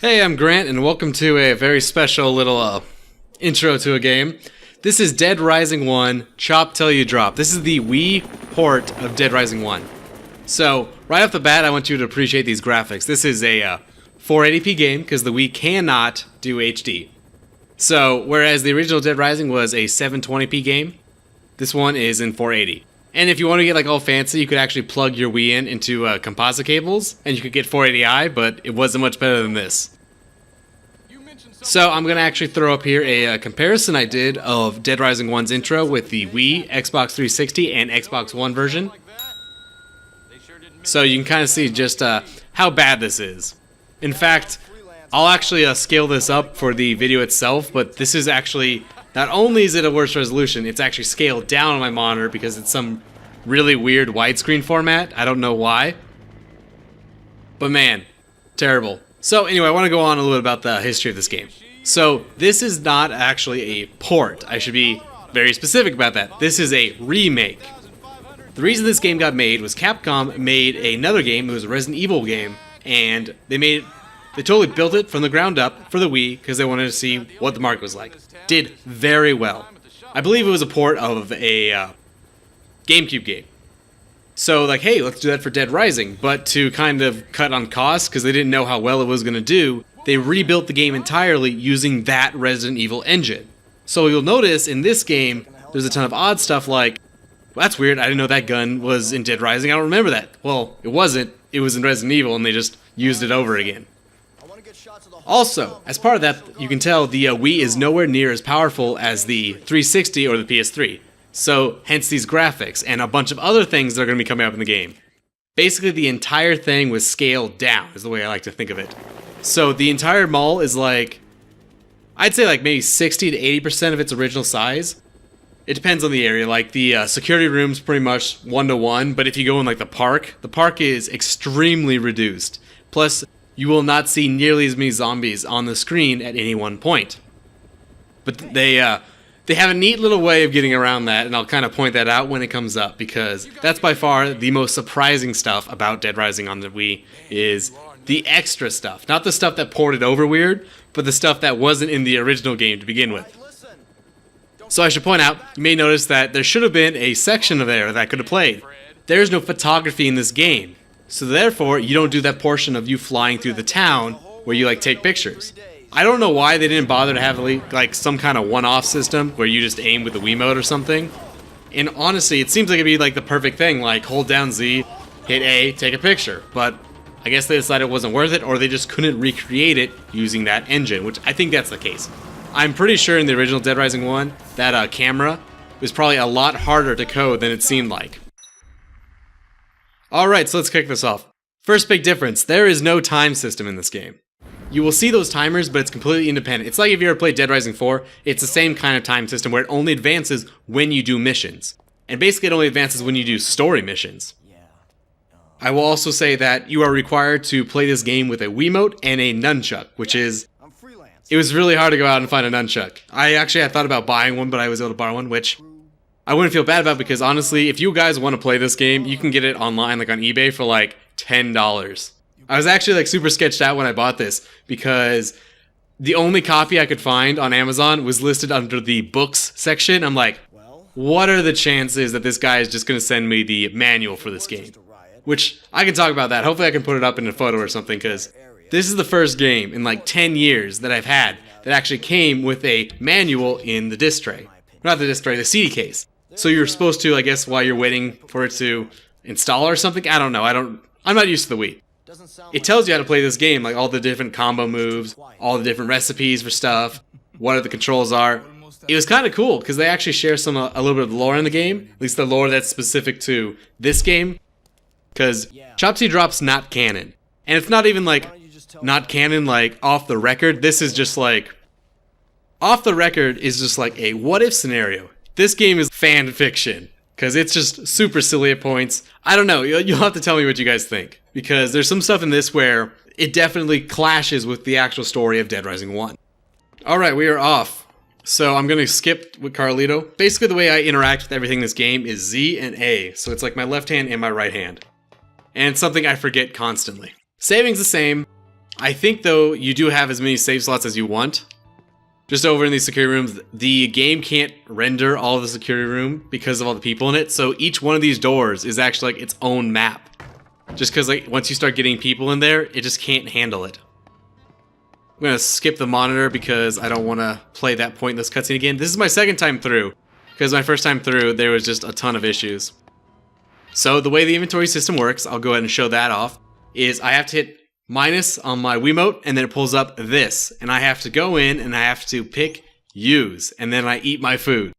Hey, I'm Grant, and welcome to a very special little intro to a game. This is Dead Rising 1, Chop Till You Drop. This is the Wii port of Dead Rising 1. So, right off the bat, I want you to appreciate these graphics. This is a 480p game, because the Wii cannot do HD. So, whereas the original Dead Rising was a 720p game, this one is in 480. And if you want to get like all fancy, you could actually plug your Wii into composite cables, and you could get 480i, but it wasn't much better than this. So I'm going to actually throw up here a comparison I did of Dead Rising 1's intro with the Wii, Xbox 360, and Xbox One version. So you can kind of see just how bad this is. In fact, I'll actually scale this up for the video itself, but this is actually, not only is it a worse resolution, it's actually scaled down on my monitor because it's some really weird widescreen format. I don't know why. But man, terrible. So anyway, I want to go on a little bit about the history of this game. So this is not actually a port. I should be very specific about that. This is a remake. The reason this game got made was Capcom made another game. It was a Resident Evil game, and they totally built it from the ground up for the Wii because they wanted to see what the market was like. Did very well. I believe it was a port of a GameCube game. So like, hey, let's do that for Dead Rising, but to kind of cut on costs because they didn't know how well it was going to do, they rebuilt the game entirely using that Resident Evil engine. So you'll notice in this game, there's a ton of odd stuff like, well, that's weird, I didn't know that gun was in Dead Rising, I don't remember that. Well, it wasn't, it was in Resident Evil and they just used it over again. Also, as part of that, you can tell the Wii is nowhere near as powerful as the 360 or the PS3. So, hence these graphics, and a bunch of other things that are going to be coming up in the game. Basically, the entire thing was scaled down, is the way I like to think of it. So, the entire mall is like, I'd say like maybe 60 to 80% of its original size. It depends on the area, like the security room's pretty much 1-to-1, but if you go in like the park is extremely reduced. Plus, you will not see nearly as many zombies on the screen at any one point. But they have a neat little way of getting around that, and I'll kind of point that out when it comes up, because that's by far the most surprising stuff about Dead Rising on the Wii, is the extra stuff. Not the stuff that ported over weird, but the stuff that wasn't in the original game to begin with. So I should point out, you may notice that there should have been a section of there that could have played. There's no photography in this game, so therefore you don't do that portion of you flying through the town where you like take pictures. I don't know why they didn't bother to have like some kind of one-off system where you just aim with the Wiimote or something. And honestly, it seems like it'd be like the perfect thing, like hold down Z, hit A, take a picture. But I guess they decided it wasn't worth it, or they just couldn't recreate it using that engine, which I think that's the case. I'm pretty sure in the original Dead Rising 1, that camera was probably a lot harder to code than it seemed like. Alright, so let's kick this off. First big difference, there is no time system in this game. You will see those timers, but it's completely independent. It's like if you ever played Dead Rising 4, it's the same kind of time system where it only advances when you do missions. And basically it only advances when you do story missions. I will also say that you are required to play this game with a Wiimote and a nunchuck, which is... It was really hard to go out and find a nunchuck. I actually had thought about buying one, but I was able to borrow one, which I wouldn't feel bad about because honestly, if you guys want to play this game, you can get it online, like on eBay for like $10. I was actually like super sketched out when I bought this because the only copy I could find on Amazon was listed under the books section. I'm like, what are the chances that this guy is just going to send me the manual for this game? Which, I can talk about that. Hopefully I can put it up in a photo or something because this is the first game in like 10 years that I've had that actually came with a manual in the disc tray. Not the disc tray, the CD case. So you're supposed to, I guess, while you're waiting for it to install or something? I don't know. I'm not used to the Wii. It tells you how to play this game, like all the different combo moves, all the different recipes for stuff, what the controls are. It was kind of cool because they actually share a little bit of lore in the game, at least the lore that's specific to this game, because Chop Till You Drop's not canon. And it's not even like not canon like off the record. This is just like off the record is just like a what if scenario. This game is fan fiction. Because it's just super silly at points. I don't know, you'll have to tell me what you guys think. Because there's some stuff in this where it definitely clashes with the actual story of Dead Rising 1. Alright, we are off. So I'm going to skip with Carlito. Basically the way I interact with everything in this game is Z and A. So it's like my left hand and my right hand. And it's something I forget constantly. Saving's the same. I think though you do have as many save slots as you want. Just over in these security rooms, the game can't render all of the security room because of all the people in it. So each one of these doors is actually like its own map. Just because like once you start getting people in there, it just can't handle it. I'm gonna skip the monitor because I don't want to play that point in this cutscene again. This is my second time through, because my first time through there was just a ton of issues. So the way the inventory system works, I'll go ahead and show that off, is I have to hit minus on my Wiimote, and then it pulls up this, and I have to go in and I have to pick use, and then I eat my food.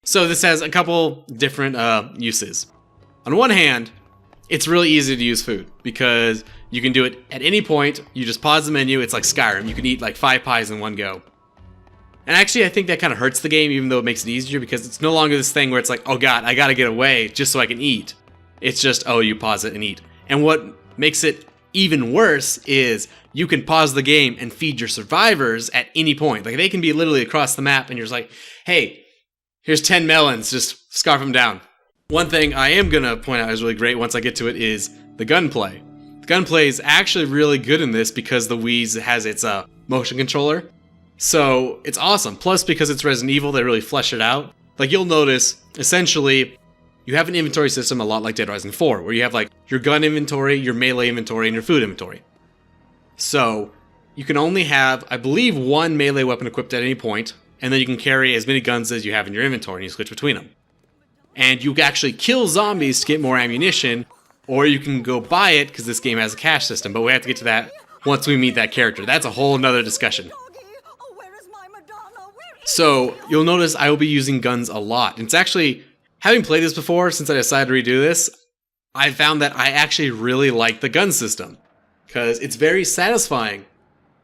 So this has a couple different uses. On one hand, it's really easy to use food because you can do it at any point. You just pause the menu. It's like Skyrim. You can eat like 5 pies in one go. And actually, I think that kind of hurts the game, even though it makes it easier, because it's no longer this thing where it's like, oh god, I gotta get away just so I can eat. It's just, oh, you pause it and eat. And what makes it even worse is you can pause the game and feed your survivors at any point. Like, they can be literally across the map and you're just like, hey, here's 10 melons, just scarf them down. One thing I am gonna point out is really great once I get to it is the gunplay. The gunplay is actually really good in this because the Wii has its motion controller. So it's awesome. Plus, because it's Resident Evil, they really flesh it out. Like, you'll notice, essentially, you have an inventory system a lot like Dead Rising 4, where you have like your gun inventory, your melee inventory, and your food inventory. So you can only have, I believe, one melee weapon equipped at any point, and then you can carry as many guns as you have in your inventory, and you switch between them. And you can actually kill zombies to get more ammunition, or you can go buy it because this game has a cash system, but we have to get to that once we meet that character. That's a whole nother discussion. So you'll notice I will be using guns a lot. It's actually, having played this before, since I decided to redo this, I found that I actually really like the gun system, because it's very satisfying.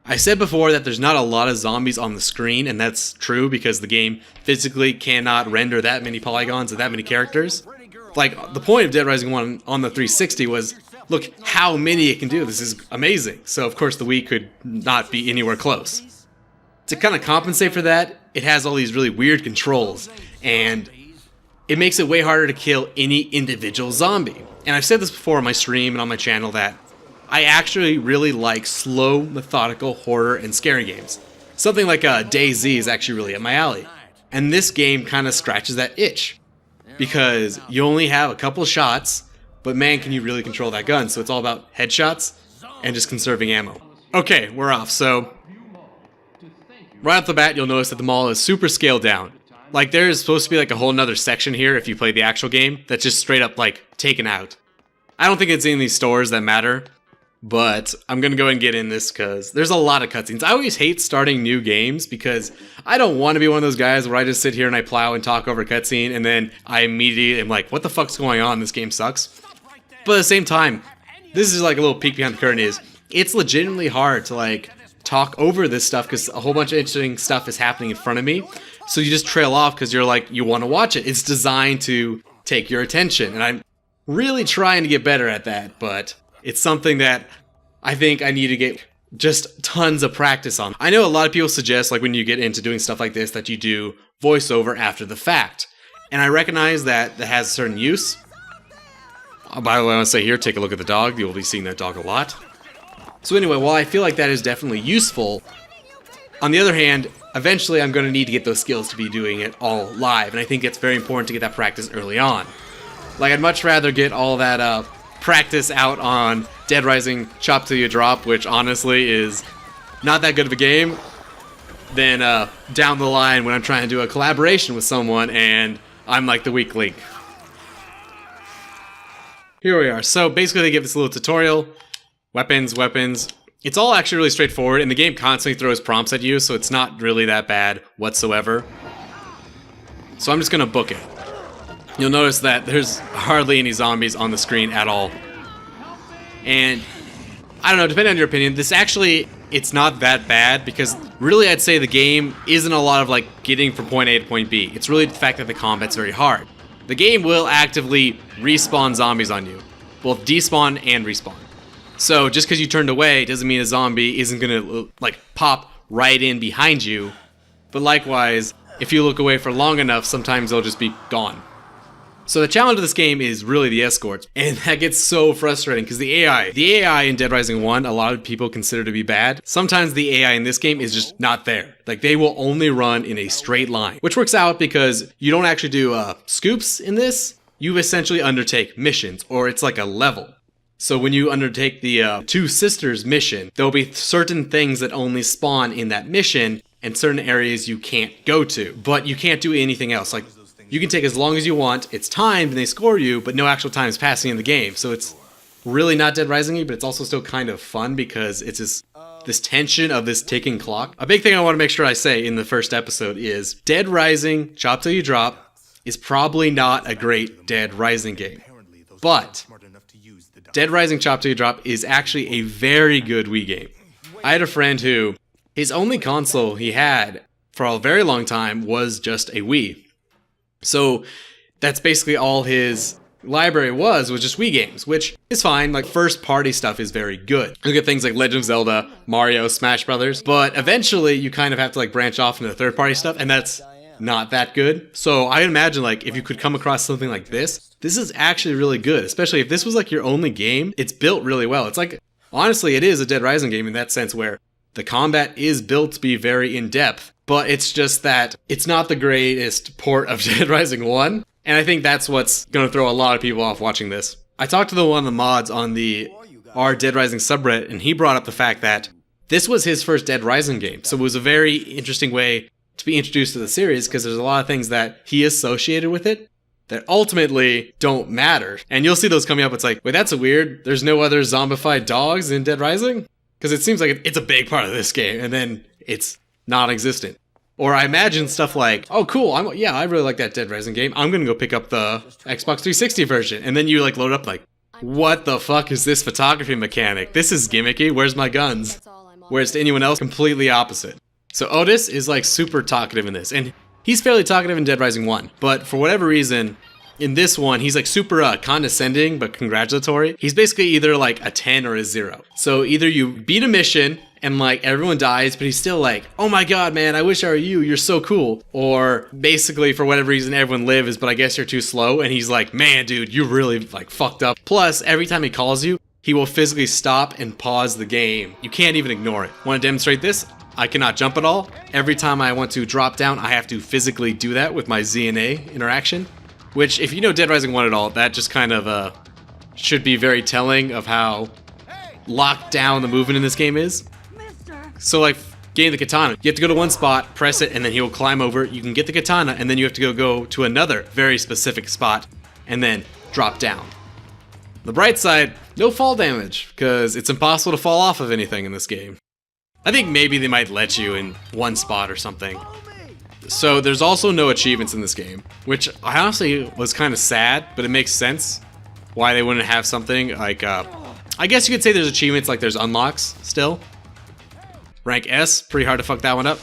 I said before that there's not a lot of zombies on the screen, and that's true because the game physically cannot render that many polygons and that many characters. Like, the point of Dead Rising 1 on the 360 was, look how many it can do, this is amazing. So of course the Wii could not be anywhere close. To kind of compensate for that, it has all these really weird controls, and it makes it way harder to kill any individual zombie. And I've said this before on my stream and on my channel that I actually really like slow, methodical horror and scary games. Something like DayZ is actually really up my alley. And this game kind of scratches that itch, because you only have a couple shots, but man, can you really control that gun. So it's all about headshots and just conserving ammo. Okay, we're off. So right off the bat, you'll notice that the mall is super scaled down. Like, there's supposed to be like a whole nother section here if you play the actual game that's just straight up like taken out. I don't think it's in these stores that matter, but I'm gonna go ahead and get in this because there's a lot of cutscenes. I always hate starting new games because I don't want to be one of those guys where I just sit here and I plow and talk over a cutscene and then I immediately am like, what the fuck's going on? This game sucks. But at the same time, this is like a little peek behind the curtain, is it's legitimately hard to like talk over this stuff because a whole bunch of interesting stuff is happening in front of me. So you just trail off because you're like, you want to watch it. It's designed to take your attention. And I'm really trying to get better at that, but it's something that I think I need to get just tons of practice on. I know a lot of people suggest, like, when you get into doing stuff like this, that you do voiceover after the fact. And I recognize that that has a certain use. By the way, I want to say here, take a look at the dog. You'll be seeing that dog a lot. So anyway, while I feel like that is definitely useful, on the other hand, eventually I'm going to need to get those skills to be doing it all live, and I think it's very important to get that practice early on. Like, I'd much rather get all that practice out on Dead Rising Chop Till You Drop, which honestly is not that good of a game, than down the line when I'm trying to do a collaboration with someone and I'm like the weak link. Here we are. So basically they give this little tutorial. Weapons. It's all actually really straightforward, and the game constantly throws prompts at you, so it's not really that bad whatsoever. So I'm just gonna book it. You'll notice that there's hardly any zombies on the screen at all. And I don't know, depending on your opinion, this actually, it's not that bad, because really I'd say the game isn't a lot of like getting from point A to point B. It's really the fact that the combat's very hard. The game will actively respawn zombies on you, both despawn and respawn. So just because you turned away doesn't mean a zombie isn't gonna like pop right in behind you. But likewise, if you look away for long enough, sometimes they'll just be gone. So the challenge of this game is really the escorts, and that gets so frustrating because the AI in Dead Rising 1, a lot of people consider to be bad. Sometimes the AI in this game is just not there. Like, they will only run in a straight line, which works out because you don't actually do scoops in this. You essentially undertake missions, or it's like a level. So when you undertake the Two Sisters mission, there'll be certain things that only spawn in that mission and certain areas you can't go to, but you can't do anything else. Like, you can take as long as you want, it's timed and they score you, but no actual time is passing in the game. So it's really not Dead Rising-y, but it's also still kind of fun because it's this tension of this ticking clock. A big thing I want to make sure I say in the first episode is Dead Rising, Chop Till You Drop, is probably not a great Dead Rising game. But Dead Rising Chop Till You Drop is actually a very good Wii game. I had a friend who, his only console he had for a very long time was just a Wii. So that's basically all his library was just Wii games, which is fine. Like, first party stuff is very good. Look at things like Legend of Zelda, Mario, Smash Brothers, but eventually you kind of have to like branch off into the third party stuff, and that's not that good. So I imagine like if you could come across something like this is actually really good, especially if this was like your only game. It's built really well. It's like, honestly, it is a Dead Rising game in that sense where the combat is built to be very in-depth, but it's just that it's not the greatest port of Dead Rising 1, and I think that's what's going to throw a lot of people off watching this. I talked to one of the mods on our Dead Rising subreddit, and he brought up the fact that this was his first Dead Rising game, so it was a very interesting way to be introduced to the series because there's a lot of things that he associated with it that ultimately don't matter. And you'll see those coming up, it's like, wait, that's weird, there's no other zombified dogs in Dead Rising? Because it seems like it's a big part of this game, and then it's non-existent. Or I imagine stuff like, oh cool, I really like that Dead Rising game, I'm gonna go pick up the Xbox 360 version, and then you like load up like, what the fuck is this photography mechanic? This is gimmicky, where's my guns? Whereas to anyone else, completely opposite. So Otis is like super talkative in this, and he's fairly talkative in Dead Rising 1, but for whatever reason, in this one, he's like super condescending but congratulatory. He's basically either like a 10 or a 0. So either you beat a mission and like everyone dies, but he's still like, oh my god, man, I wish I were you, you're so cool. Or basically for whatever reason everyone lives, but I guess you're too slow, and he's like, man dude, you really like fucked up. Plus, every time he calls you, he will physically stop and pause the game. You can't even ignore it. Want to demonstrate this? I cannot jump at all. Every time I want to drop down, I have to physically do that with my Z and A interaction. Which, if you know Dead Rising 1 at all, that just kind of should be very telling of how locked down the movement in this game is. So like, getting the katana, you have to go to one spot, press it, and then he will climb over. You can get the katana, and then you have to go to another very specific spot, and then drop down. The bright side, no fall damage, because it's impossible to fall off of anything in this game. I think maybe they might let you in one spot or something. So there's also no achievements in this game, which I honestly was kind of sad, but it makes sense why they wouldn't have something like, I guess you could say there's achievements, like there's unlocks still. Rank S, pretty hard to fuck that one up.